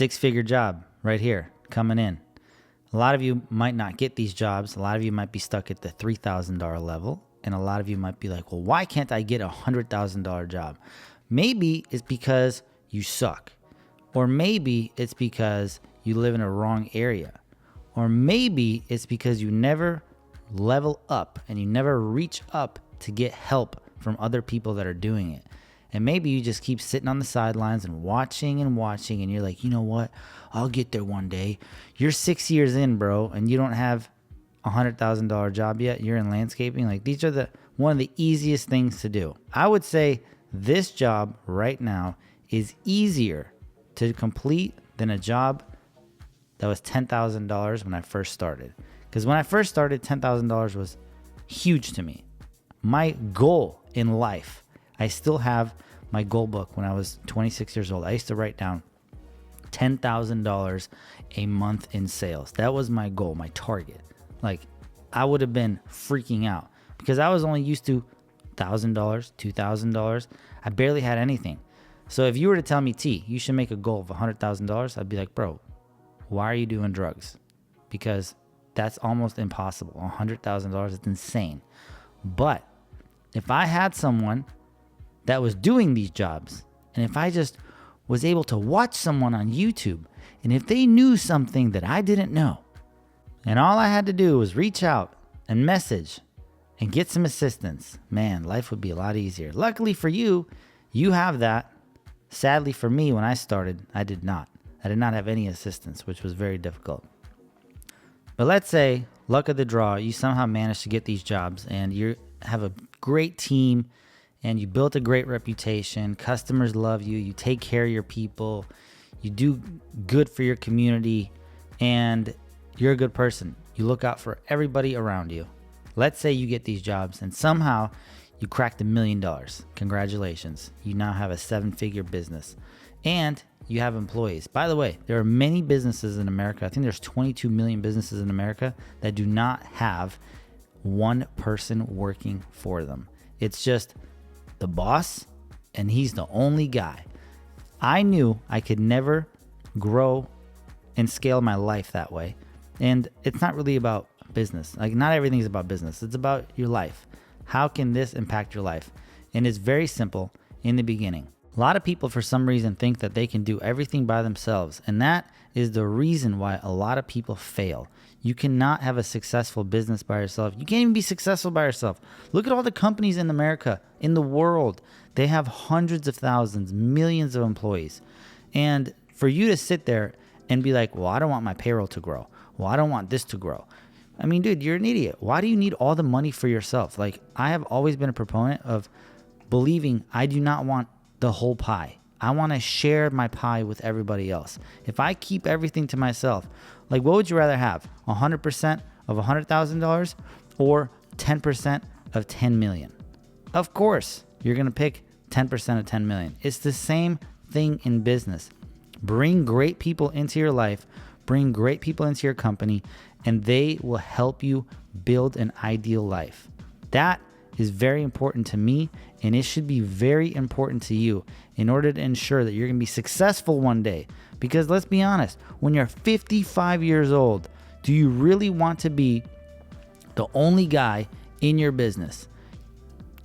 6-figure job right here coming in. A lot of you might not get these jobs. A lot of you might be stuck at the $3,000 level. And a lot of you might be like, well, why can't I get a $100,000 job? Maybe it's because you suck. Or maybe it's because you live in a wrong area. Or maybe it's because you never level up and you never reach up to get help from other people that are doing it. And maybe you just keep sitting on the sidelines and watching, and you're like, you know what? I'll get there one day. You're 6 years in, bro, and you don't have a $100,000 job yet. You're in landscaping. Like, these are one of the easiest things to do. I would say this job right now is easier to complete than a job that was $10,000 when I first started. Because when I first started, $10,000 was huge to me. My goal in life, I still have my goal book when I was 26 years old. I used to write down $10,000 a month in sales. That was my goal, my target. Like, I would have been freaking out because I was only used to $1,000, $2,000. I barely had anything. So if you were to tell me, T, you should make a goal of $100,000, I'd be like, bro, why are you doing drugs? Because that's almost impossible. $100,000 is insane. But if I had someone that was doing these jobs, and if I just was able to watch someone on YouTube, and if they knew something that I didn't know, and all I had to do was reach out and message and get some assistance, man, life would be a lot easier. Luckily for you, you have that. Sadly for me, when I started, I did not. I did not have any assistance, which was very difficult. But let's say, luck of the draw, you somehow managed to get these jobs and you have a great team and you built a great reputation. Customers love you. You take care of your people. You do good for your community and you're a good person. You look out for everybody around you. Let's say you get these jobs and somehow you cracked $1 million. Congratulations. You now have a 7-figure business and you have employees. By the way, there are many businesses in America. I think there's 22 million businesses in America that do not have one person working for them. It's just the boss and he's the only guy. I knew I could never grow and scale my life that way. And it's not really about business. Like, not everything is about business. It's about your life. How can this impact your life? And it's very simple in the beginning. A lot of people, for some reason, think that they can do everything by themselves. And that is the reason why a lot of people fail. You cannot have a successful business by yourself. You can't even be successful by yourself. Look at all the companies in America, in the world. They have hundreds of thousands, millions of employees. And for you to sit there and be like, well, I don't want my payroll to grow. Well, I don't want this to grow. I mean, dude, you're an idiot. Why do you need all the money for yourself? Like, I have always been a proponent of believing I do not want the whole pie. I want to share my pie with everybody else. If I keep everything to myself, like, what would you rather have? 100% of $100,000 or 10% of 10 million? Of course, you're going to pick 10% of 10 million. It's the same thing in business. Bring great people into your life, bring great people into your company, and they will help you build an ideal life. That is very important to me, and it should be very important to you in order to ensure that you're going to be successful one day. Because let's be honest, when you're 55 years old, do you really want to be the only guy in your business?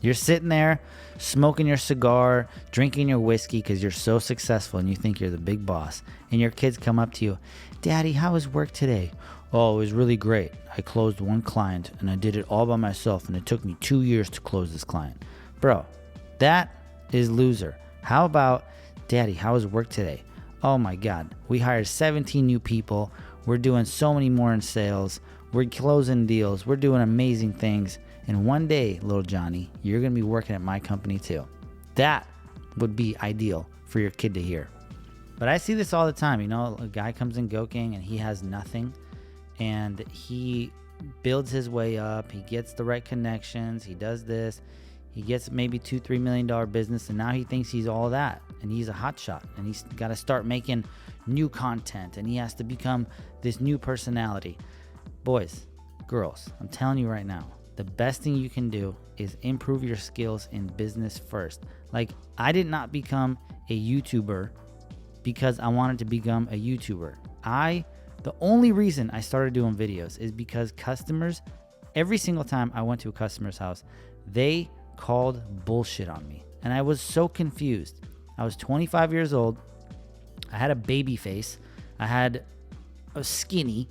You're sitting there smoking your cigar, drinking your whiskey because you're so successful and you think you're the big boss. And your kids come up to you, Daddy, how was work today? Oh, it was really great. I closed one client and I did it all by myself and it took me 2 years to close this client. Bro, that is loser. How about, Daddy, how was work today? Oh my God, we hired 17 new people. We're doing so many more in sales. We're closing deals. We're doing amazing things. And one day, little Johnny, you're going to be working at my company too. That would be ideal for your kid to hear. But I see this all the time. You know, a guy comes in Goking and he has nothing. And he builds his way up. He gets the right connections. He does this. He gets maybe $2-3 million business. And now he thinks he's all that. And he's a hotshot. And he's got to start making new content. And he has to become this new personality. Boys, girls, I'm telling you right now, the best thing you can do is improve your skills in business first. Like, I did not become a YouTuber because I wanted to become a YouTuber. The only reason I started doing videos is because customers, every single time I went to a customer's house, they called bullshit on me. And I was so confused. I was 25 years old. I had a baby face. I was skinny.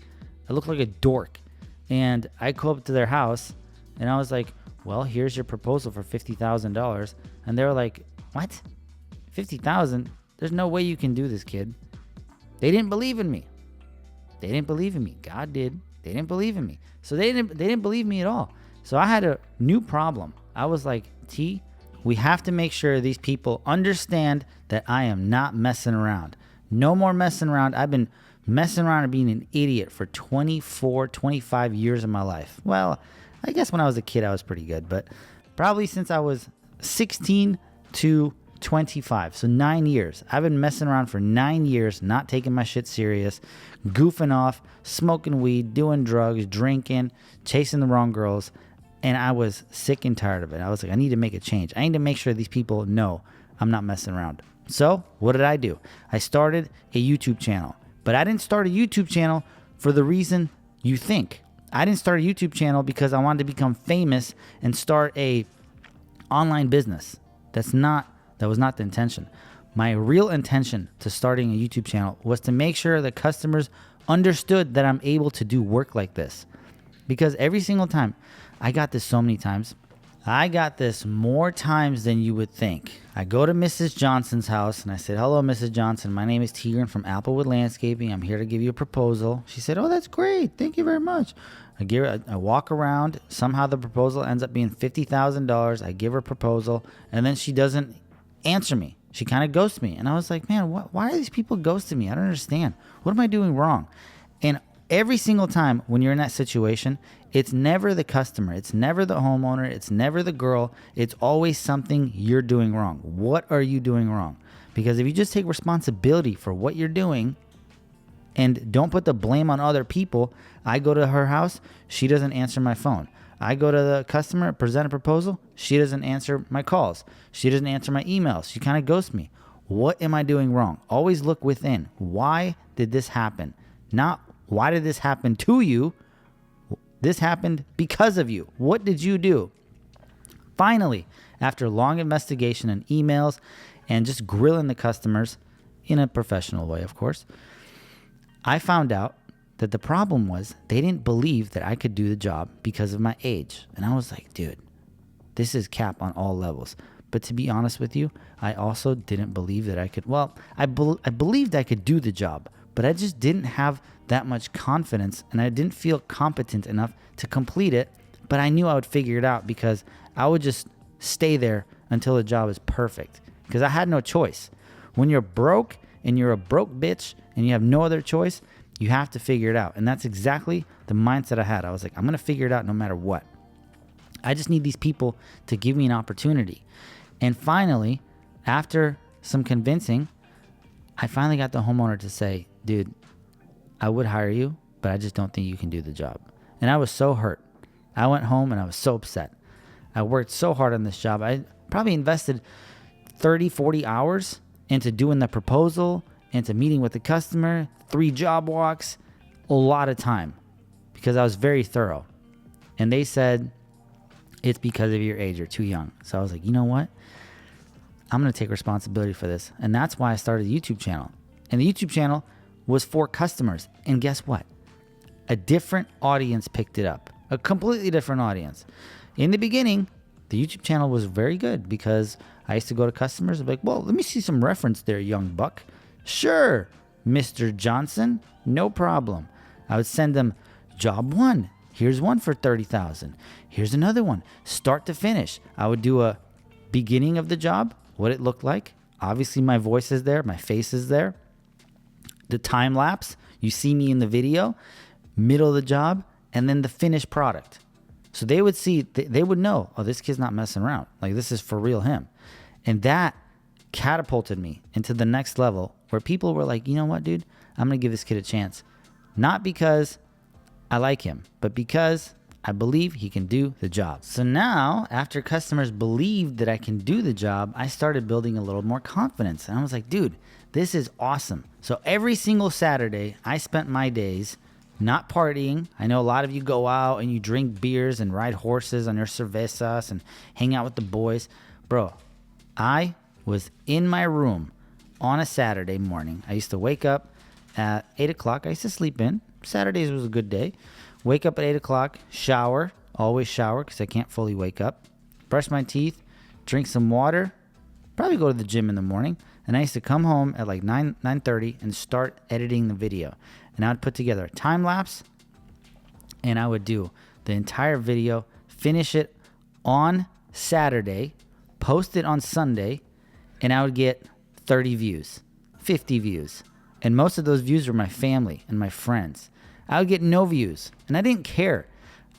I looked like a dork. And I go up to their house and I was like, well, here's your proposal for $50,000. And they were like, what? 50,000? There's no way you can do this, kid. They didn't believe in me. They didn't believe in me. God did. They didn't believe in me. So they didn't believe me at all. So I had a new problem. I was like, T, we have to make sure these people understand that I am not messing around. No more messing around. I've been messing around and being an idiot for 24, 25 years of my life. Well, I guess when I was a kid, I was pretty good, but probably since I was 16 to 25. So 9 years. I've been messing around for 9 years, not taking my shit serious, goofing off, smoking weed, doing drugs, drinking, chasing the wrong girls. And I was sick and tired of it. I was like, I need to make a change. I need to make sure these people know I'm not messing around. So what did I do? I started a YouTube channel. But I didn't start a YouTube channel for the reason you think. I didn't start a YouTube channel because I wanted to become famous and start a online business. That was not the intention. My real intention to starting a YouTube channel was to make sure that customers understood that I'm able to do work like this. Because every single time, I got this so many times. I got this more times than you would think. I go to Mrs. Johnson's house and I said, hello, Mrs. Johnson. My name is Tigran from Applewood Landscaping. I'm here to give you a proposal. She said, oh, that's great. Thank you very much. I walk around. Somehow the proposal ends up being $50,000. I give her a proposal and then she doesn't answer me. She kind of ghosts me. And I was like, man, why are these people ghosting me? I don't understand. What am I doing wrong? And every single time when you're in that situation, it's never the customer. It's never the homeowner. It's never the girl. It's always something you're doing wrong. What are you doing wrong? Because if you just take responsibility for what you're doing and don't put the blame on other people, I go to her house, she doesn't answer my phone. I go to the customer, present a proposal, she doesn't answer my calls. She doesn't answer my emails. She kind of ghosts me. What am I doing wrong? Always look within. Why did this happen? Not why did this happen to you? This happened because of you. What did you do? Finally, after long investigation and emails and just grilling the customers in a professional way, of course, I found out that the problem was they didn't believe that I could do the job because of my age. And I was like, dude, this is cap on all levels. But to be honest with you, I also didn't believe that I could. Well, I believed I could do the job, but I just didn't have that much confidence and I didn't feel competent enough to complete it. But I knew I would figure it out because I would just stay there until the job is perfect because I had no choice. When you're broke and you're a broke bitch and you have no other choice, you have to figure it out. And that's exactly the mindset I had. I was like, I'm going to figure it out no matter what. I just need these people to give me an opportunity. And finally, after some convincing, I finally got the homeowner to say, dude, I would hire you, but I just don't think you can do the job. And I was so hurt. I went home and I was so upset. I worked so hard on this job. I probably invested 30, 40 hours into doing the proposal, into meeting with the customer, 3 job walks, a lot of time because I was very thorough. And they said, it's because of your age, you're too young. So I was like, you know what? I'm going to take responsibility for this. And that's why I started a YouTube channel. And the YouTube channel was for customers. And guess what? A different audience picked it up. A completely different audience. In the beginning, the YouTube channel was very good because I used to go to customers and be like, well, let me see some reference there, young buck. Sure, Mr. Johnson, no problem. I would send them job 1. Here's one for $30,000. Here's another one, start to finish. I would do a beginning of the job, what it looked like. Obviously, my voice is there, my face is there. The time lapse, you see me in the video, middle of the job, and then the finished product. So they would see, they would know, oh, this kid's not messing around. Like, this is for real him. And that catapulted me into the next level where people were like, you know what, dude, I'm going to give this kid a chance. Not because I like him, but because I believe he can do the job. So now, after customers believed that I can do the job, I started building a little more confidence. And I was like, dude, This is awesome. So every single Saturday, I spent my days not partying. I know a lot of you go out and you drink beers and ride horses on your cervezas and hang out with the boys. Bro, I was in my room on a Saturday morning. I used to wake up at 8 o'clock. I used to sleep in. Saturdays was a good day. Wake up at 8 o'clock, shower, always shower because I can't fully wake up. Brush my teeth, drink some water, probably go to the gym in the morning. And I used to come home at like 9:30 and start editing the video. And I would put together a time lapse and I would do the entire video, finish it on Saturday, post it on Sunday, and I would get 30 views, 50 views. And most of those views were my family and my friends. I would get no views, and I didn't care.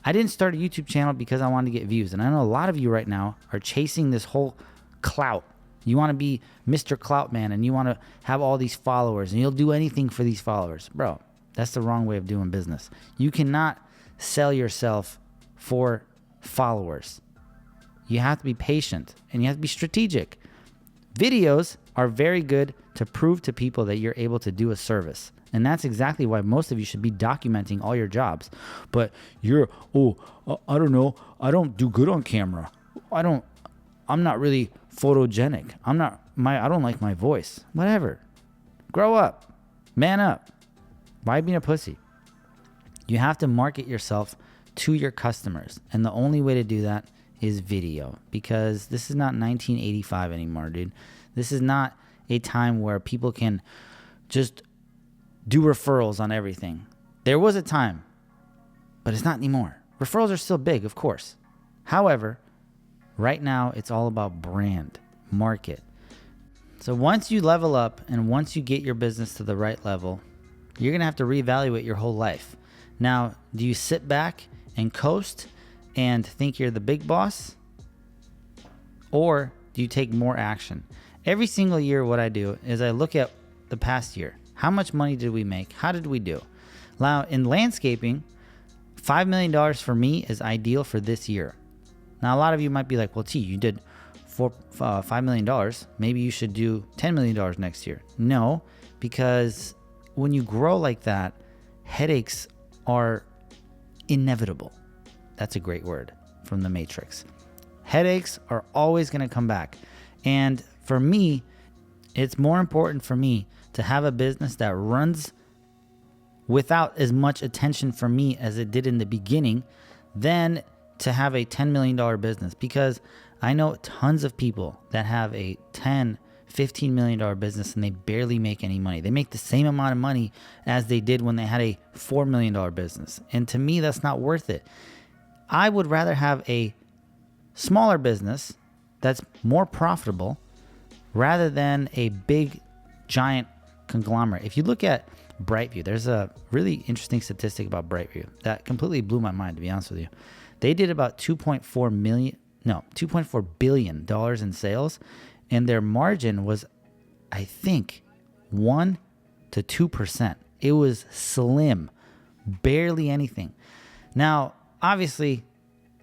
I didn't start a YouTube channel because I wanted to get views. And I know a lot of you right now are chasing this whole clout. You want to be Mr. Clout Man, and you want to have all these followers, and you'll do anything for these followers. Bro, that's the wrong way of doing business. You cannot sell yourself for followers. You have to be patient, and you have to be strategic. Videos are very good to prove to people that you're able to do a service. And that's exactly why most of you should be documenting all your jobs. But I don't know. I don't do good on camera. I'm not really photogenic. I don't like my voice. Whatever. Grow up. Man up. Why being a pussy? You have to market yourself to your customers. And the only way to do that is video, because this is not 1985 anymore, dude. This is not a time where people can just do referrals on everything. There was a time, but it's not anymore. Referrals are still big, of course. However, right now it's all about brand, market. So once you level up and once you get your business to the right level, you're going to have to reevaluate your whole life. Now, do you sit back and coast and think you're the big boss? Or do you take more action? Every single year, what I do is I look at the past year. How much money did we make? How did we do? Now, in landscaping, $5 million for me is ideal for this year. Now, a lot of you might be like, well, T, you did $5 million. Maybe you should do $10 million next year. No, because when you grow like that, headaches are inevitable. That's a great word from the Matrix. Headaches are always going to come back. And for me, it's more important for me to have a business that runs without as much attention from me as it did in the beginning than to have a $10 million business, because I know tons of people that have a $10, $15 million business and they barely make any money. They make the same amount of money as they did when they had a $4 million business. And to me, that's not worth it. I would rather have a smaller business that's more profitable rather than a big, giant conglomerate. If you look at Brightview, there's a really interesting statistic about Brightview that completely blew my mind, to be honest with you. They did about $2.4 billion in sales, and their margin was, I think, 1 to 2%. It was slim, barely anything. Now, obviously,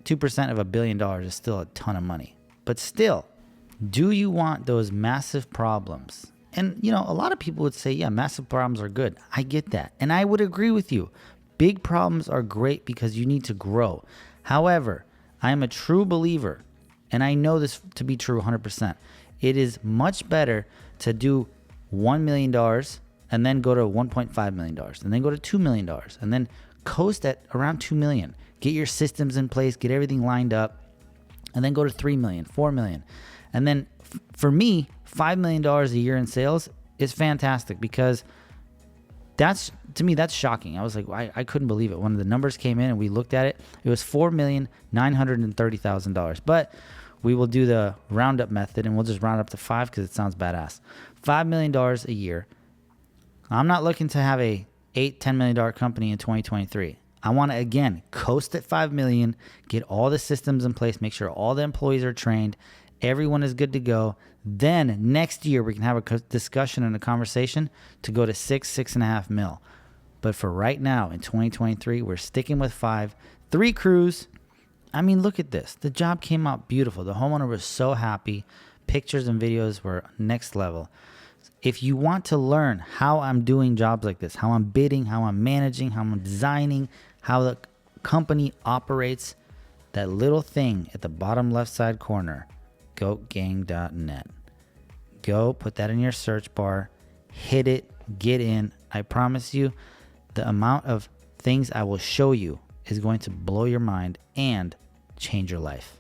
2% of $1 billion is still a ton of money, but still, do you want those massive problems? And, a lot of people would say, yeah, massive problems are good. I get that. And I would agree with you. Big problems are great because you need to grow. However, I am a true believer, and I know this to be true 100%. It is much better to do $1 million and then go to $1.5 million and then go to $2 million and then coast at around $2 million. Get your systems in place, get everything lined up, and then go to $3 million, $4 million. And then for me, $5 million a year in sales is fantastic, because to me, that's shocking. I was like, I couldn't believe it. When the numbers came in and we looked at it, it was $4,930,000. But we will do the roundup method and we'll just round up to 5 because it sounds badass. $5 million a year. I'm not looking to have a $10 million company in 2023. I want to, again, coast at 5 million, get all the systems in place, make sure all the employees are trained, everyone is good to go. Then next year we can have a discussion and a conversation to go to 6.5 mil. But for right now in 2023, we're sticking with 5, 3 crews. I mean, look at this. The job came out beautiful. The homeowner was so happy. Pictures and videos were next level. If you want to learn how I'm doing jobs like this, how I'm bidding, how I'm managing, how I'm designing, how the company operates, that little thing at the bottom left side corner, goatgang.net. Go put that in your search bar, hit it, get in. I promise you, the amount of things I will show you is going to blow your mind and change your life.